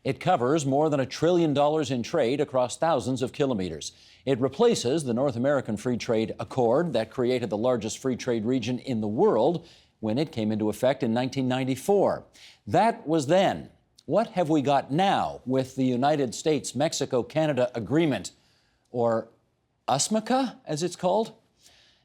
It covers more than $1 trillion in trade across thousands of kilometers. It replaces the North American Free Trade Accord that created the largest free trade region in the world when it came into effect in 1994. That was then. What have we got now with the United States-Mexico-Canada Agreement, or USMCA, as it's called?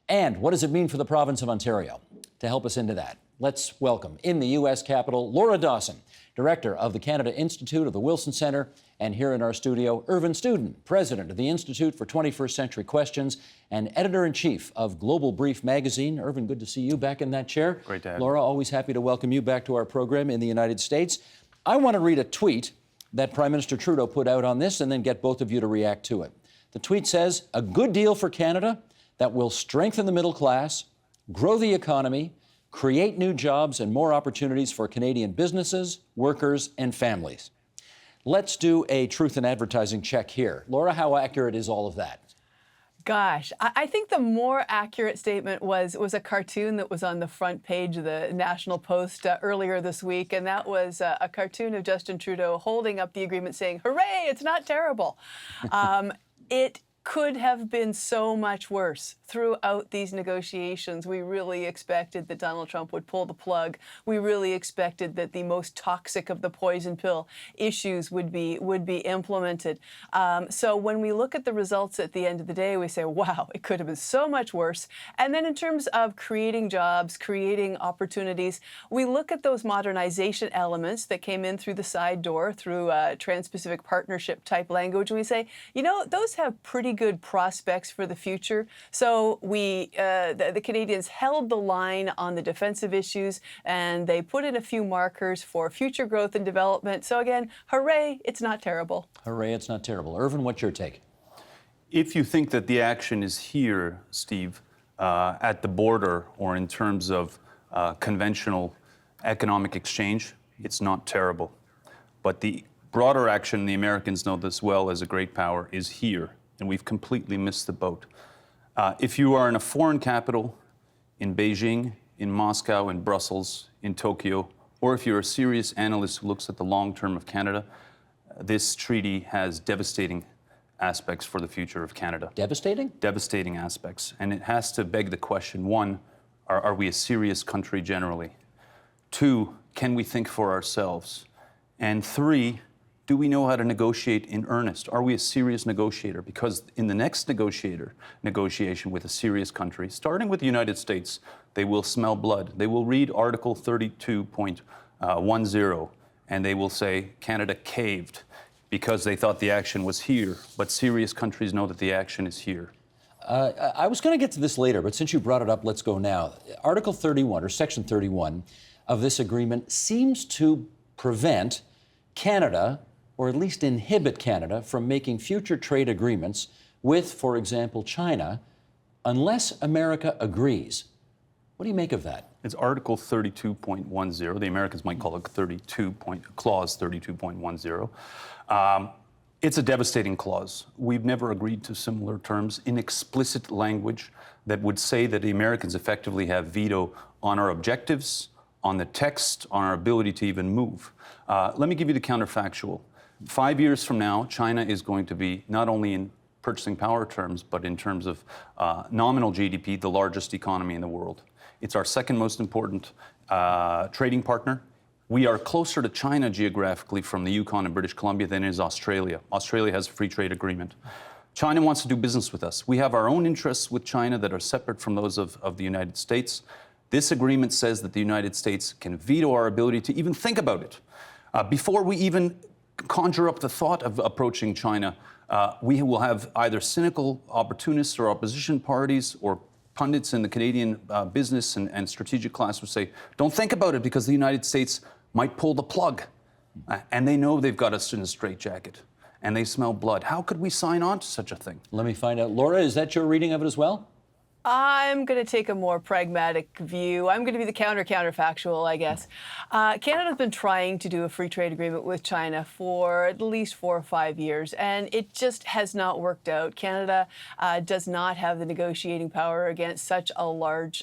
And what does it mean for the province of Ontario? To help us into that, let's welcome in the U.S. Capitol, Laura Dawson, Director of the Canada Institute of the Wilson Centre, and here in our studio, Irvin Studin, President of the Institute for 21st Century Questions and Editor-in-Chief of Global Brief magazine. Irvin, good to see you back in that chair. Great to have Laura, always happy to welcome you back to our program in the United States. I want to read a tweet that Prime Minister Trudeau put out on this and then get both of you to react to it. The tweet says, "A good deal for Canada that will strengthen the middle class, grow the economy, create new jobs and more opportunities for Canadian businesses, workers, and families." Let's do a truth in advertising check here. Laura, how accurate is all of that? Gosh, I think the more accurate statement was a cartoon that was on the front page of the National Post earlier this week, and that was a cartoon of Justin Trudeau holding up the agreement saying, "Hooray, it's not terrible." It could have been so much worse. Throughout these negotiations, we really expected that Donald Trump would pull the plug. We really expected that the most toxic of the poison pill issues would be implemented. So when we look at the results at the end of the day, we say, wow, it could have been so much worse. And then in terms of creating jobs, creating opportunities, we look at those modernization elements that came in through the side door, through Trans-Pacific Partnership type language, and we say, you know, those have pretty good prospects for the future. So the Canadians held the line on the defensive issues, and they put in a few markers for future growth and development. So again, hooray, it's not terrible. Hooray, it's not terrible. Irvin, what's your take? If you think that the action is here, Steve, at the border or in terms of conventional economic exchange, it's not terrible. But the broader action, the Americans know this well as a great power, is here, and we've completely missed the boat. If you are in a foreign capital, in Beijing, in Moscow, in Brussels, in Tokyo, or if you're a serious analyst who looks at the long term of Canada, this treaty has devastating aspects for the future of Canada. Devastating? Devastating aspects. And it has to beg the question, one, are we a serious country generally? Two, can we think for ourselves? And three, do we know how to negotiate in earnest? Are we a serious negotiator? Because in the next negotiation with a serious country, starting with the United States, they will smell blood. They will read Article 32.10 and they will say Canada caved because they thought the action was here. But serious countries know that the action is here. I was going to get to this later, but since you brought it up, let's go now. Article 31, or Section 31 of this agreement seems to prevent Canada, or at least inhibit Canada, from making future trade agreements with, for example, China, unless America agrees. What do you make of that? It's Article 32.10. The Americans might call it Clause 32.10. It's a devastating clause. We've never agreed to similar terms in explicit language that would say that the Americans effectively have veto on our objectives, on the text, on our ability to even move. Let me give you the counterfactual. 5 years from now, China is going to be, not only in purchasing power terms, but in terms of nominal GDP, the largest economy in the world. It's our second most important trading partner. We are closer to China geographically from the Yukon and British Columbia than is Australia. Australia has a free trade agreement. China wants to do business with us. We have our own interests with China that are separate from those of the United States. This agreement says that the United States can veto our ability to even think about it. Before we even conjure up the thought of approaching China, we will have either cynical opportunists or opposition parties or pundits in the Canadian business and strategic class who say, don't think about it because the United States might pull the plug. And they know they've got us in a straitjacket and they smell blood. How could we sign on to such a thing? Let me find out. Laura, is that your reading of it as well? I'm going to take a more pragmatic view. I'm going to be the counterfactual, I guess. Canada's been trying to do a free trade agreement with China for at least 4 or 5 years, and it just has not worked out. Canada does not have the negotiating power against such a large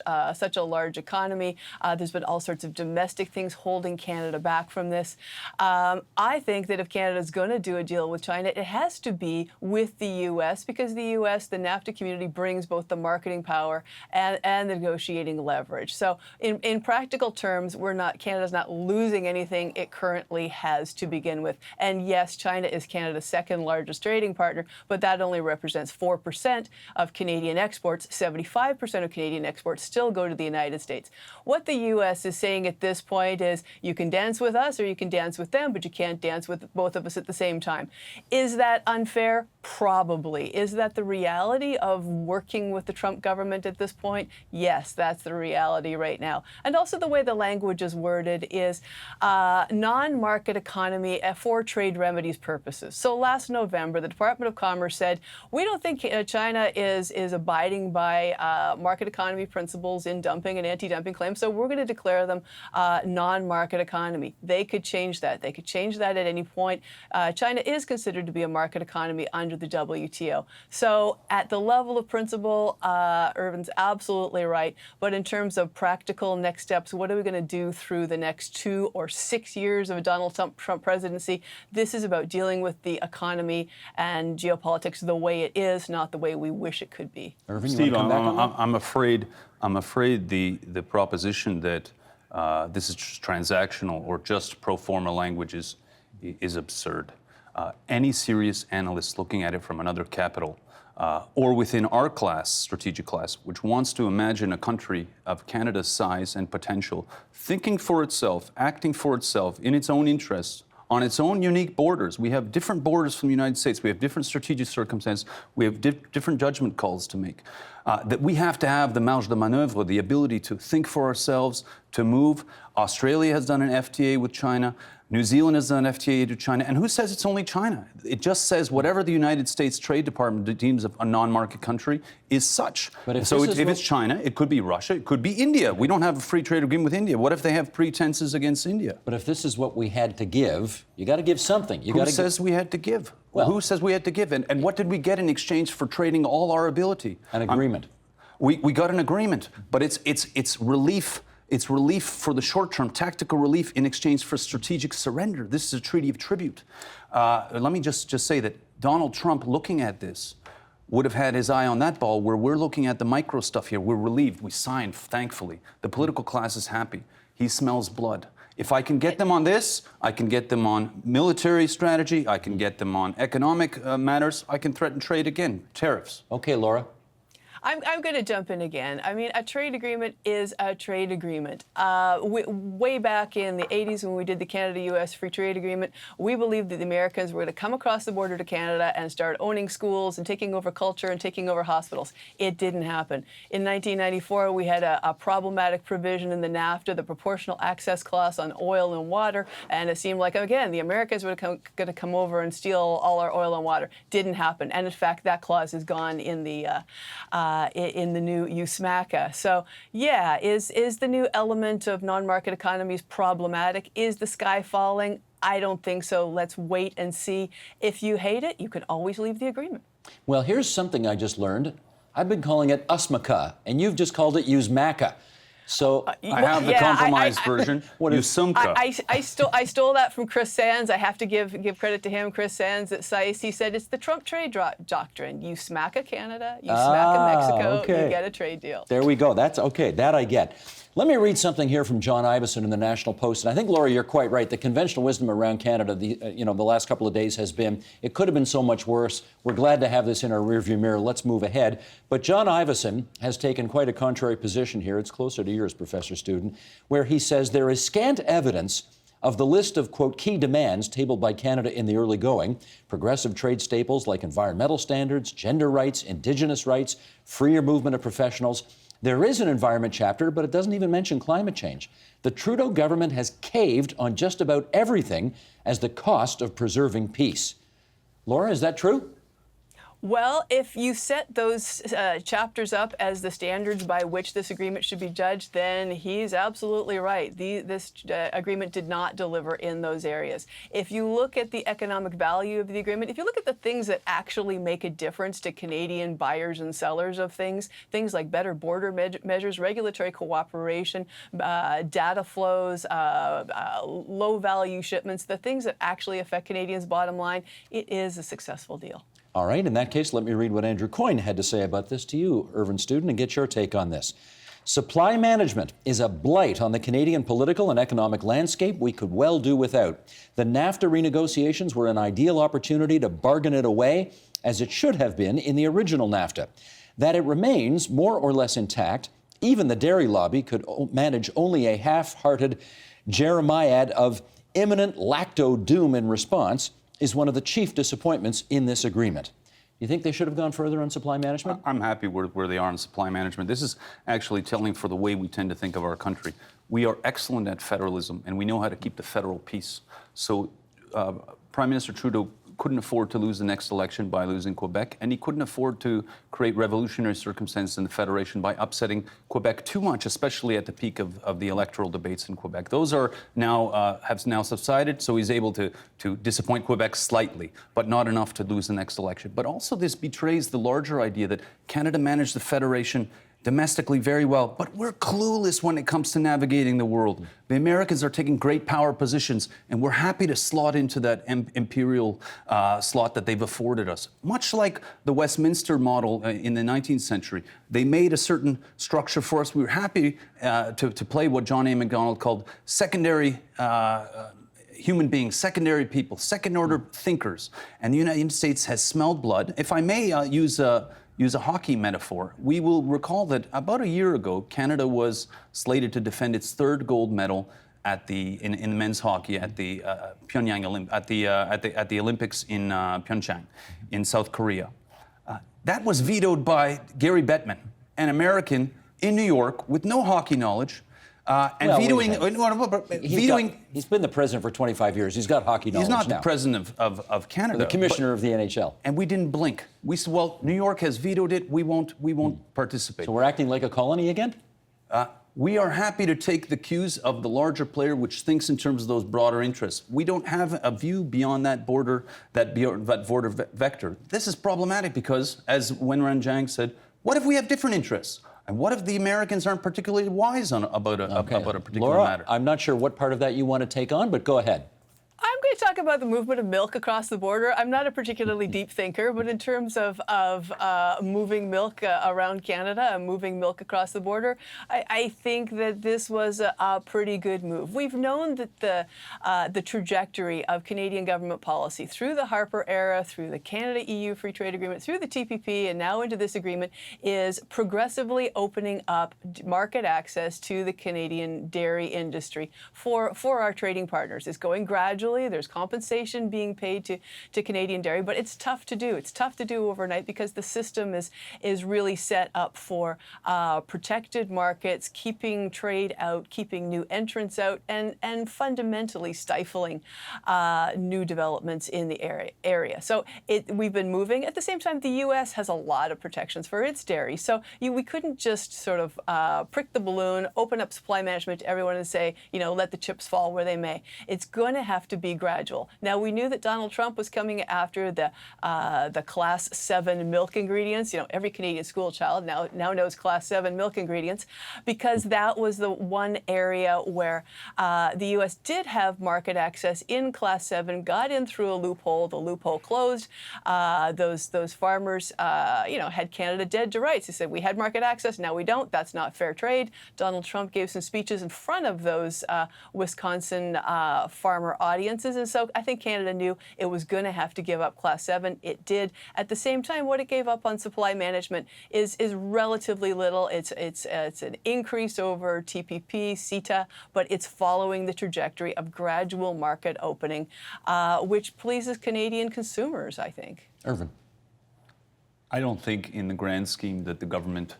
economy. There's been all sorts of domestic things holding Canada back from this. I think that if Canada's going to do a deal with China, it has to be with the U.S. because the U.S., the NAFTA community, brings both the marketing power and the negotiating leverage. So in practical terms, Canada's not losing anything it currently has to begin with. And yes, China is Canada's second largest trading partner, but that only represents 4% of Canadian exports. 75% of Canadian exports still go to the United States. What the U.S. is saying at this point is you can dance with us or you can dance with them, but you can't dance with both of us at the same time. Is that unfair? Probably. Is that the reality of working with the Trump government at this point? Yes, that's the reality right now. And also the way the language is worded is non-market economy for trade remedies purposes. So last November, the Department of Commerce said, we don't think China is abiding by market economy principles in dumping and anti-dumping claims, so we're going to declare them non-market economy. They could change that. They could change that at any point. China is considered to be a market economy under the WTO. So at the level of principle, Irvin's absolutely right. But in terms of practical next steps, what are we going to do through the next 2 or 6 years of a Donald Trump presidency? This is about dealing with the economy and geopolitics the way it is, not the way we wish it could be. Irvin, Steve, I'm I'm afraid the proposition that this is transactional or just pro forma language is absurd. Any serious analyst looking at it from another capital or within our class, strategic class, which wants to imagine a country of Canada's size and potential, thinking for itself, acting for itself, in its own interests, on its own unique borders. We have different borders from the United States. We have different strategic circumstances. We have different judgment calls to make. That we have to have the marge de manœuvre, the ability to think for ourselves, to move. Australia has done an FTA with China. New Zealand has done an FTA to China. And who says it's only China? It just says whatever the United States Trade Department deems a non-market country is such. But if it's China, it could be Russia, it could be India. We don't have a free trade agreement with India. What if they have pretenses against India? But if this is what we had to give, you got to give something. Who says we had to give? Well, who says we had to give? And what did we get in exchange for trading all our ability? An agreement. We got an agreement, but it's relief. It's relief for the short term, tactical relief in exchange for strategic surrender. This is a treaty of tribute. Let me just say that Donald Trump, looking at this, would have had his eye on that ball where we're looking at the micro stuff here. We're relieved. We signed, thankfully. The political class is happy. He smells blood. If I can get them on this, I can get them on military strategy, I can get them on economic matters, I can threaten trade again, tariffs. Okay, Laura. I'm going to jump in again. I mean, a trade agreement is a trade agreement. Way back in the 80s when we did the Canada-U.S. Free Trade Agreement, we believed that the Americans were going to come across the border to Canada and start owning schools and taking over culture and taking over hospitals. It didn't happen. In 1994, we had a problematic provision in the NAFTA, the Proportional Access Clause on oil and water, and it seemed like, again, the Americans were going to come over and steal all our oil and water. Didn't happen. And in fact, that clause is gone in the new USMCA. So yeah, is the new element of non-market economies problematic? Is the sky falling? I don't think so. Let's wait and see. If you hate it, you can always leave the agreement. Well, here's something I just learned. I've been calling it USMCA, and you've just called it USMCA. So I have the compromised version. What is USMCA? I stole that from Chris Sands. I have to give credit to him, Chris Sands at SAIS. He said it's the Trump trade doctrine. You smack a Canada, you smack a Mexico, you get a trade deal. There we go. That's okay. That I get. Let me read something here from John Iveson in the National Post. And I think, Laura, you're quite right. The conventional wisdom around Canada, the last couple of days has been, it could have been so much worse. We're glad to have this in our rearview mirror. Let's move ahead. But John Iveson has taken quite a contrary position here. It's closer to yours, Professor Student, where he says there is scant evidence of the list of, quote, key demands tabled by Canada in the early going, progressive trade staples like environmental standards, gender rights, Indigenous rights, freer movement of professionals. There is an environment chapter, but it doesn't even mention climate change. The Trudeau government has caved on just about everything as the cost of preserving peace. Laura, is that true? Well, if you set those chapters up as the standards by which this agreement should be judged, then he's absolutely right. This agreement did not deliver in those areas. If you look at the economic value of the agreement, if you look at the things that actually make a difference to Canadian buyers and sellers of things like better border measures, regulatory cooperation, data flows, low-value shipments, the things that actually affect Canadians' bottom line, it is a successful deal. All right, in that case, let me read what Andrew Coyne had to say about this to you, Irvin Student, and get your take on this. Supply management is a blight on the Canadian political and economic landscape we could well do without. The NAFTA renegotiations were an ideal opportunity to bargain it away, as it should have been in the original NAFTA. That it remains more or less intact, even the dairy lobby could manage only a half-hearted jeremiad of imminent lacto doom in response, is one of the chief disappointments in this agreement. You think they should have gone further on supply management? I'm happy where they are on supply management. This is actually telling for the way we tend to think of our country. We are excellent at federalism, and we know how to keep the federal peace. So Prime Minister Trudeau couldn't afford to lose the next election by losing Quebec, and he couldn't afford to create revolutionary circumstances in the Federation by upsetting Quebec too much, especially at the peak of the electoral debates in Quebec. Those are now have now subsided, so he's able to disappoint Quebec slightly, but not enough to lose the next election. But also this betrays the larger idea that Canada managed the Federation domestically very well, but we're clueless when it comes to navigating the world. The Americans are taking great power positions, and we're happy to slot into that imperial slot that they've afforded us. Much like the Westminster model in the 19th century, they made a certain structure for us. We were happy to play what John A. Macdonald called secondary human beings, secondary people, second-order thinkers. And the United States has smelled blood. If I may use a hockey metaphor, we will recall that about a year ago, Canada was slated to defend its third gold medal in men's hockey at the Pyongyang at the Olympics in Pyeongchang in South Korea. That was vetoed by Gary Bettman, an American in New York with no hockey knowledge. And He's been the president for 25 years. He's got hockey knowledge. He's not now. the president of Canada. The commissioner of the NHL. And we didn't blink. We said, well, New York has vetoed it. We won't participate. So we're acting like a colony again? We are happy to take the cues of the larger player, which thinks in terms of those broader interests. We don't have a view beyond that border, that border vector. This is problematic because, as Wenran Jiang said, what if we have different interests? And what if the Americans aren't particularly wise about a particular Laura, matter? I'm not sure what part of that you want to take on, but go ahead. I'm going to talk about the movement of milk across the border. I'm not a particularly deep thinker, but in terms of moving milk around Canada and moving milk across the border, I think that this was a pretty good move. We've known that the trajectory of Canadian government policy through the Harper era, through the Canada-EU Free Trade Agreement, through the TPP, and now into this agreement is progressively opening up market access to the Canadian dairy industry for our trading partners. It's going gradually. There's compensation being paid to Canadian dairy, but it's tough to do. It's tough to do overnight because the system is really set up for protected markets, keeping trade out, keeping new entrants out, and fundamentally stifling new developments in the area. So we've been moving. At the same time, the U.S. has a lot of protections for its dairy. So we couldn't just sort of prick the balloon, open up supply management to everyone and say, let the chips fall where they may. It's going to have to be gradual. Now, we knew that Donald Trump was coming after the Class 7 milk ingredients. Every Canadian school child now knows Class 7 milk ingredients because that was the one area where the U.S. did have market access in Class 7, got in through a loophole. The loophole closed. Those farmers, had Canada dead to rights. They said, we had market access, now we don't. That's not fair trade. Donald Trump gave some speeches in front of those Wisconsin farmer audiences. And so I think Canada knew it was going to have to give up Class 7. It did. At the same time, what it gave up on supply management is relatively little. It's an increase over TPP, CETA, but it's following the trajectory of gradual market opening, which pleases Canadian consumers, I think. Irvin. I don't think in the grand scheme that the government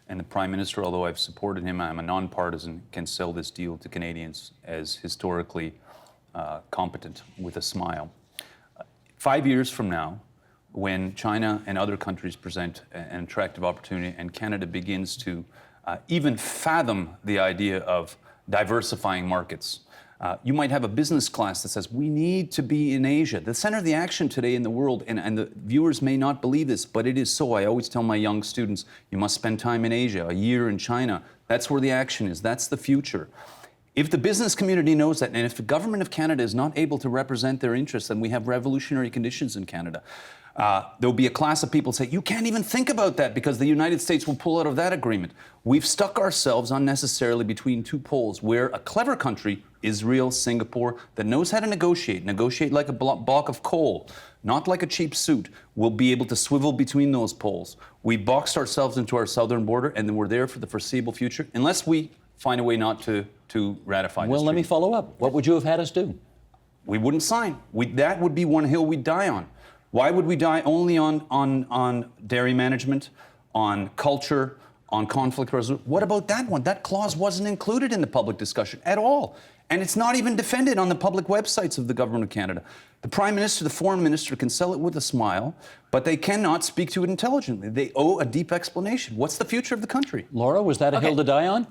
and the Prime Minister, although I've supported him, I'm a nonpartisan, can sell this deal to Canadians as historically competent with a smile. 5 years from now, when China and other countries present an attractive opportunity and Canada begins to even fathom the idea of diversifying markets. You might have a business class that says, we need to be in Asia. The center of the action today in the world, and the viewers may not believe this, but it is so. I always tell my young students, you must spend time in Asia, a year in China. That's where the action is. That's the future. If the business community knows that, and if the government of Canada is not able to represent their interests, then we have revolutionary conditions in Canada. There'll be a class of people say, you can't even think about that because the United States will pull out of that agreement. We've stuck ourselves unnecessarily between two poles where a clever country, Israel, Singapore, that knows how to negotiate like a block of coal, not like a cheap suit, will be able to swivel between those poles. We boxed ourselves into our southern border and then we're there for the foreseeable future, unless we find a way not to ratify this. Well, let me follow up. What would you have had us do? We wouldn't sign. That would be one hill we'd die on. Why would we die only on dairy management, on culture, on conflict resolution? What about that one? That clause wasn't included in the public discussion at all. And it's not even defended on the public websites of the Government of Canada. The Prime Minister, the Foreign Minister can sell it with a smile, but they cannot speak to it intelligently. They owe a deep explanation. What's the future of the country? Laura, was that a hill to die on?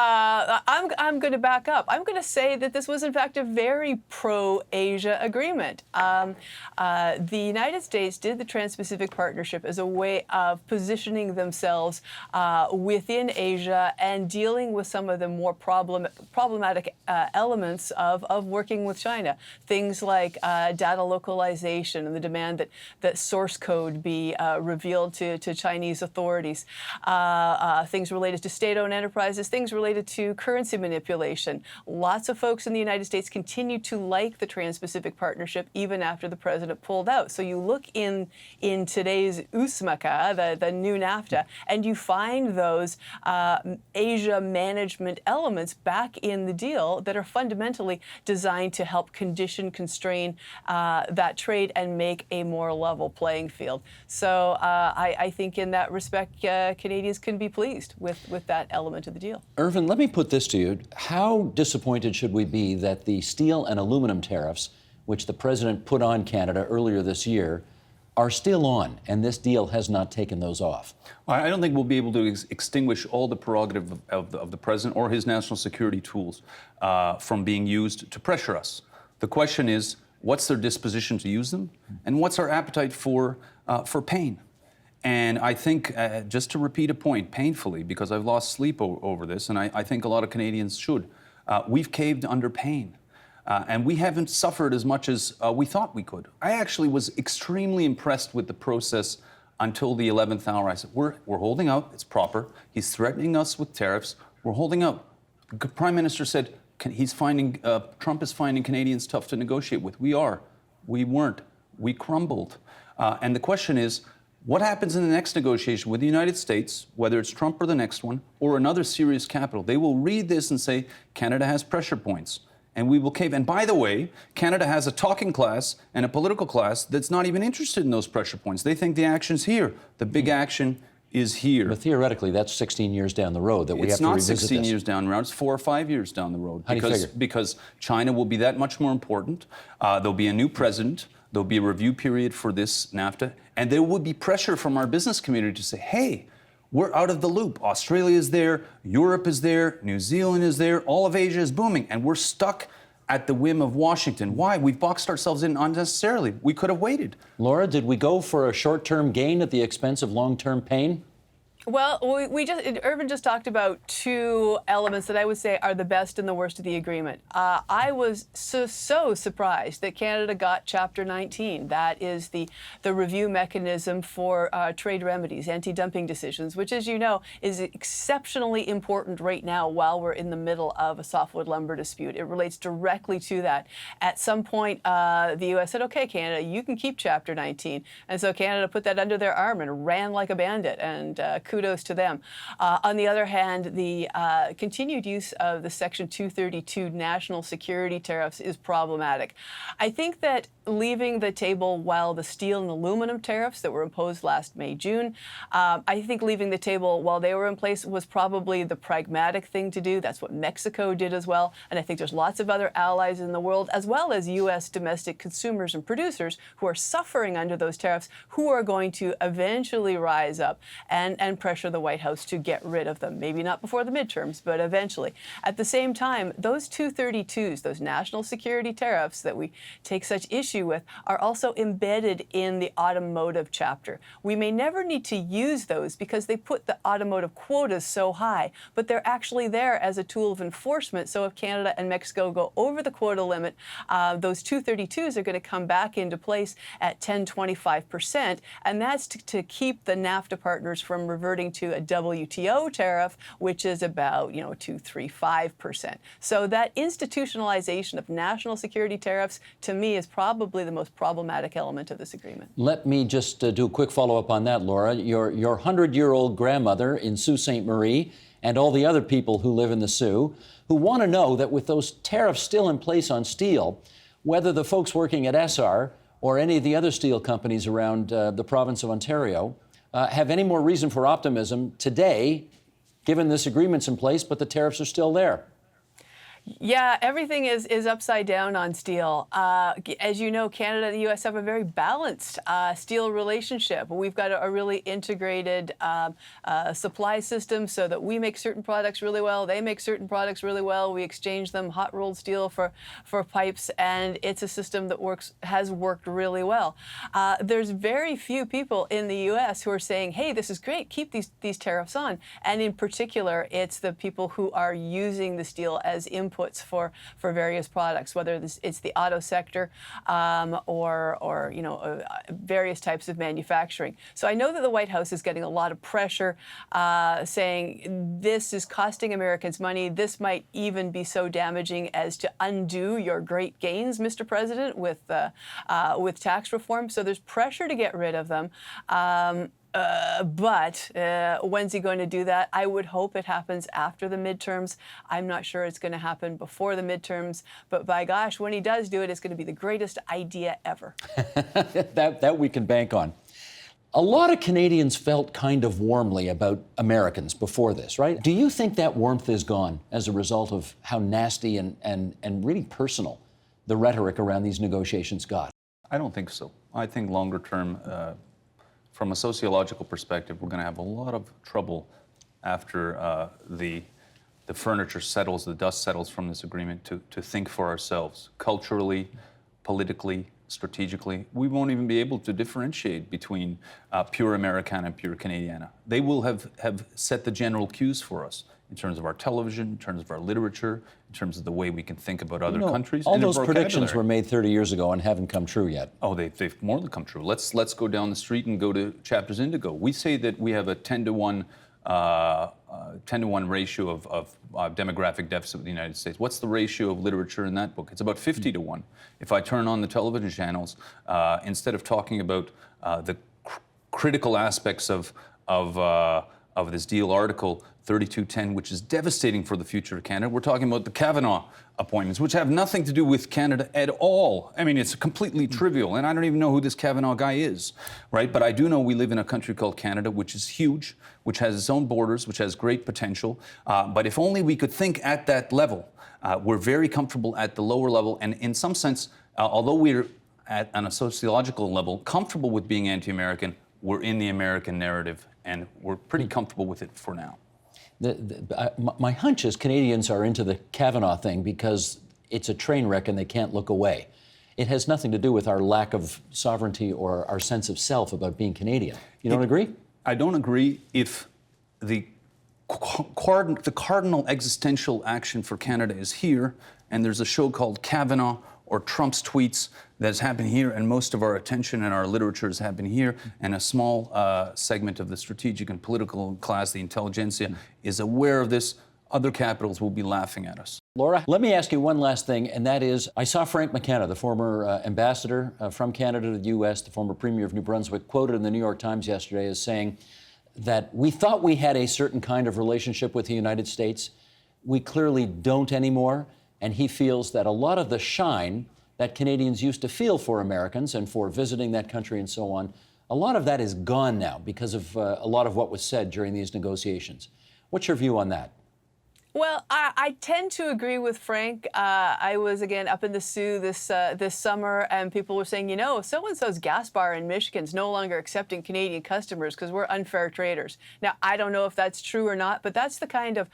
I'm going to back up. I'm going to say that this was, in fact, a very pro-Asia agreement. The United States did the Trans-Pacific Partnership as a way of positioning themselves within Asia and dealing with some of the more problematic elements of working with China. Things like data localization and the demand that source code be revealed to Chinese authorities. Things related to state-owned enterprises, things related to currency manipulation. Lots of folks in the United States continue to like the Trans-Pacific Partnership even after the president pulled out. So you look in today's USMCA, the new NAFTA, and you find those Asia management elements back in the deal that are fundamentally designed to help constrain that trade and make a more level playing field. So I think in that respect, Canadians can be pleased with that element of the deal. Irvin, let me put this to you. How disappointed should we be that the steel and aluminum tariffs, which the president put on Canada earlier this year, are still on, and this deal has not taken those off? I don't think we'll be able to extinguish all the prerogative of the president or his national security tools from being used to pressure us. The question is, what's their disposition to use them, and what's our appetite for pain? And I think, just to repeat a point, painfully, because I've lost sleep over this, and I think a lot of Canadians should, we've caved under pain. And we haven't suffered as much as we thought we could. I actually was extremely impressed with the process until the 11th hour. I said, we're holding out, it's proper. He's threatening us with tariffs, we're holding out. The Prime Minister said, Trump is finding Canadians tough to negotiate with. We are. We weren't. We crumbled. And the question is, what happens in the next negotiation with the United States, whether it's Trump or the next one, or another serious capital? They will read this and say, Canada has pressure points, and we will cave. And by the way, Canada has a talking class and a political class that's not even interested in those pressure points. They think the action's here. The big action is here. But theoretically, that's 16 years down the road that we have to revisit this. It's not 16 years down the road. It's 4 or 5 years down the road. How do you figure? Because China will be that much more important. There'll be a new president. There'll be a review period for this NAFTA, and there will be pressure from our business community to say, hey, we're out of the loop. Australia is there, Europe is there, New Zealand is there, all of Asia is booming, and we're stuck at the whim of Washington. Why? We've boxed ourselves in unnecessarily. We could have waited. Laura, did we go for a short-term gain at the expense of long-term pain? Well, Irvin just talked about two elements that I would say are the best and the worst of the agreement. I was so surprised that Canada got Chapter 19. That is the review mechanism for trade remedies, anti-dumping decisions, which, as you know, is exceptionally important right now while we're in the middle of a softwood lumber dispute. It relates directly to that. At some point, the U.S. said, okay, Canada, you can keep Chapter 19. And so Canada put that under their arm and ran like a bandit. And kudos to them. On the other hand, the continued use of the Section 232 national security tariffs is problematic. I think that leaving the table while the steel and aluminum tariffs that were imposed last May, June, I think leaving the table while they were in place was probably the pragmatic thing to do. That's what Mexico did as well. And I think there's lots of other allies in the world, as well as U.S. domestic consumers and producers who are suffering under those tariffs, who are going to eventually rise up and pressure the White House to get rid of them. Maybe not before the midterms, but eventually. At the same time, those 232s, those national security tariffs that we take such issue with, are also embedded in the automotive chapter. We may never need to use those because they put the automotive quotas so high, but they're actually there as a tool of enforcement. So if Canada and Mexico go over the quota limit, those 232s are going to come back into place at 10-25%, and that's to keep the NAFTA partners from reverting to a WTO tariff, which is about 2-3-5%. So that institutionalization of national security tariffs, to me, is probably the most problematic element of this agreement. Let me just do a quick follow-up on that, Laura. Your 100-year-old grandmother in Sault Ste. Marie and all the other people who live in the Soo who want to know that with those tariffs still in place on steel, whether the folks working at Essar or any of the other steel companies around the province of Ontario have any more reason for optimism today, given this agreement's in place, but the tariffs are still there. Yeah, everything is upside down on steel. As you know, Canada and the U.S. have a very balanced steel relationship. We've got a really integrated supply system so that we make certain products really well, they make certain products really well. We exchange them, hot rolled steel for pipes, and it's a system that has worked really well. There's very few people in the U.S. who are saying, hey, this is great, keep these tariffs on. And in particular, it's the people who are using the steel as inputs for various products, whether it's the auto sector or various types of manufacturing. So I know that the White House is getting a lot of pressure saying this is costing Americans money. This might even be so damaging as to undo your great gains, Mr. President, with tax reform. So there's pressure to get rid of them. But when's he going to do that? I would hope it happens after the midterms. I'm not sure it's going to happen before the midterms. But by gosh, when he does do it, it's going to be the greatest idea ever. that we can bank on. A lot of Canadians felt kind of warmly about Americans before this, right? Do you think that warmth is gone as a result of how nasty and really personal the rhetoric around these negotiations got? I don't think so. I think longer term, from a sociological perspective, we're going to have a lot of trouble after the furniture settles, the dust settles from this agreement to think for ourselves. Culturally, politically, strategically, we won't even be able to differentiate between pure Americana and pure Canadiana. They will have set the general cues for us in terms of our television, in terms of our literature, in terms of the way we can think about other countries. All those predictions were made 30 years ago and haven't come true yet. Oh, they've more than come true. Let's go down the street and go to Chapters Indigo. We say that we have a 10-to-1 ratio of demographic deficit with the United States. What's the ratio of literature in that book? It's about 50-to-1. If I turn on the television channels, instead of talking about the critical aspects of this deal article 3210, which is devastating for the future of Canada, we're talking about the Kavanaugh appointments, which have nothing to do with Canada at all. I mean, it's completely trivial, and I don't even know who this Kavanaugh guy is, right? But I do know we live in a country called Canada, which is huge, which has its own borders, which has great potential. But if only we could think at that level. We're very comfortable at the lower level, and in some sense, although we're on a sociological level comfortable with being anti-American, we're in the American narrative, and we're pretty comfortable with it for now. My hunch is Canadians are into the Kavanaugh thing because it's a train wreck and they can't look away. It has nothing to do with our lack of sovereignty or our sense of self about being Canadian. You don't agree? I don't agree if the cardinal existential action for Canada is here, and there's a show called Kavanaugh or Trump's tweets that's happened here, and most of our attention and our literature has happened here, and a small segment of the strategic and political class, the intelligentsia, is aware of this. Other capitals will be laughing at us. Laura, let me ask you one last thing, and that is, I saw Frank McKenna, the former ambassador from Canada to the U.S., the former Premier of New Brunswick, quoted in the New York Times yesterday as saying that we thought we had a certain kind of relationship with the United States. We clearly don't anymore. And he feels that a lot of the shine that Canadians used to feel for Americans and for visiting that country and so on, a lot of that is gone now because of a lot of what was said during these negotiations. What's your view on that? Well, I tend to agree with Frank. I was, again, up in the Sioux this summer, and people were saying, you know, so-and-so's gas bar in Michigan's no longer accepting Canadian customers because we're unfair traders. Now, I don't know if that's true or not, but that's the kind of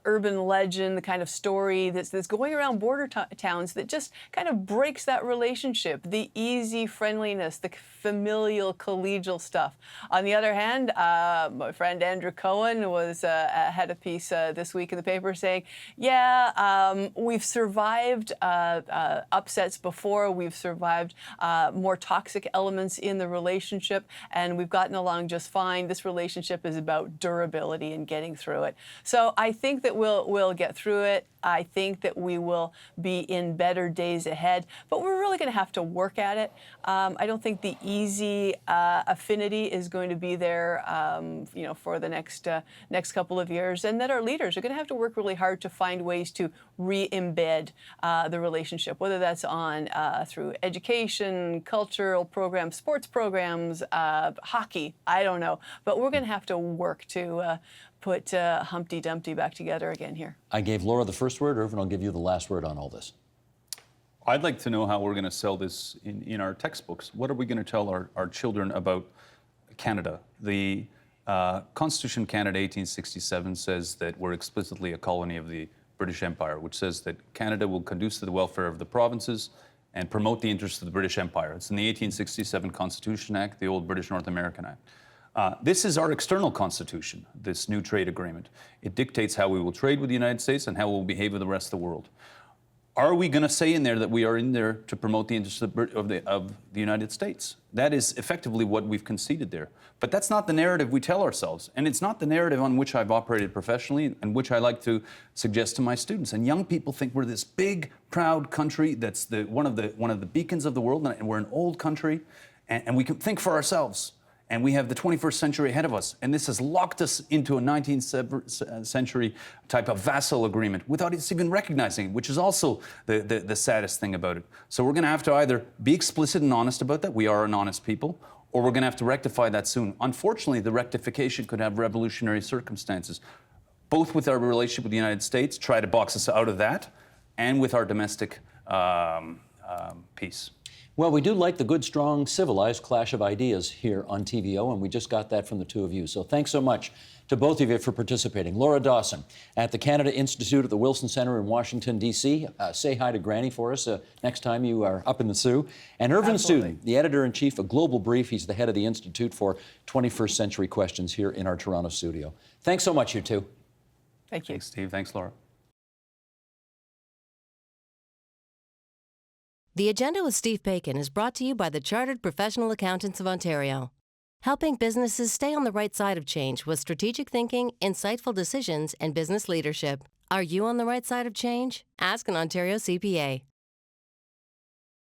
urban legend, the kind of story that's going around border towns that just kind of breaks that relationship, the easy friendliness, the familial, collegial stuff. On the other hand, my friend Andrew Cohen had a piece this week in the paper saying, yeah, we've survived upsets before, we've survived more toxic elements in the relationship, and we've gotten along just fine. This relationship is about durability and getting through it. So I think that we'll get through it. I think that we will be in better days ahead, but we're really going to have to work at it. I don't think the easy affinity is going to be there, you know, for the next couple of years, and that our leaders are going to have to work really hard to find ways to re-embed the relationship, whether that's on through education, cultural programs, sports programs, hockey. I don't know, but we're going to have to work to put Humpty Dumpty back together again here. I gave Laura the first word. Irvin, I'll give you the last word on all this. I'd like to know how we're going to sell this in our textbooks. What are we going to tell our children about Canada? The Constitution of Canada 1867 says that we're explicitly a colony of the British Empire, which says that Canada will conduce to the welfare of the provinces and promote the interests of the British Empire. It's in the 1867 Constitution Act, the old British North American Act. This is our external constitution, this new trade agreement. It dictates how we will trade with the United States and how we will behave with the rest of the world. Are we going to say in there that we are in there to promote the interests of the United States? That is effectively what we've conceded there. But that's not the narrative we tell ourselves. And it's not the narrative on which I've operated professionally and which I like to suggest to my students. And young people think we're this big, proud country that's one of the beacons of the world, and we're an old country, and we can think for ourselves. And we have the 21st century ahead of us. And this has locked us into a 19th century type of vassal agreement without us even recognizing it, which is also the saddest thing about it. So we're going to have to either be explicit and honest about that, we are an honest people, or we're going to have to rectify that soon. Unfortunately, the rectification could have revolutionary circumstances, both with our relationship with the United States, try to box us out of that, and with our domestic peace. Well, we do like the good, strong, civilized clash of ideas here on TVO, and we just got that from the two of you. So thanks so much to both of you for participating. Laura Dawson at the Canada Institute at the Wilson Center in Washington, D.C. Say hi to Granny for us next time you are up in the Sioux. And Irvin Student, the editor-in-chief of Global Brief. He's the head of the Institute for 21st Century Questions here in our Toronto studio. Thanks so much, you two. Thank you. Thanks, Steve. Thanks, Laura. The Agenda with Steve Paikin is brought to you by the Chartered Professional Accountants of Ontario, helping businesses stay on the right side of change with strategic thinking, insightful decisions, and business leadership. Are you on the right side of change? Ask an Ontario CPA.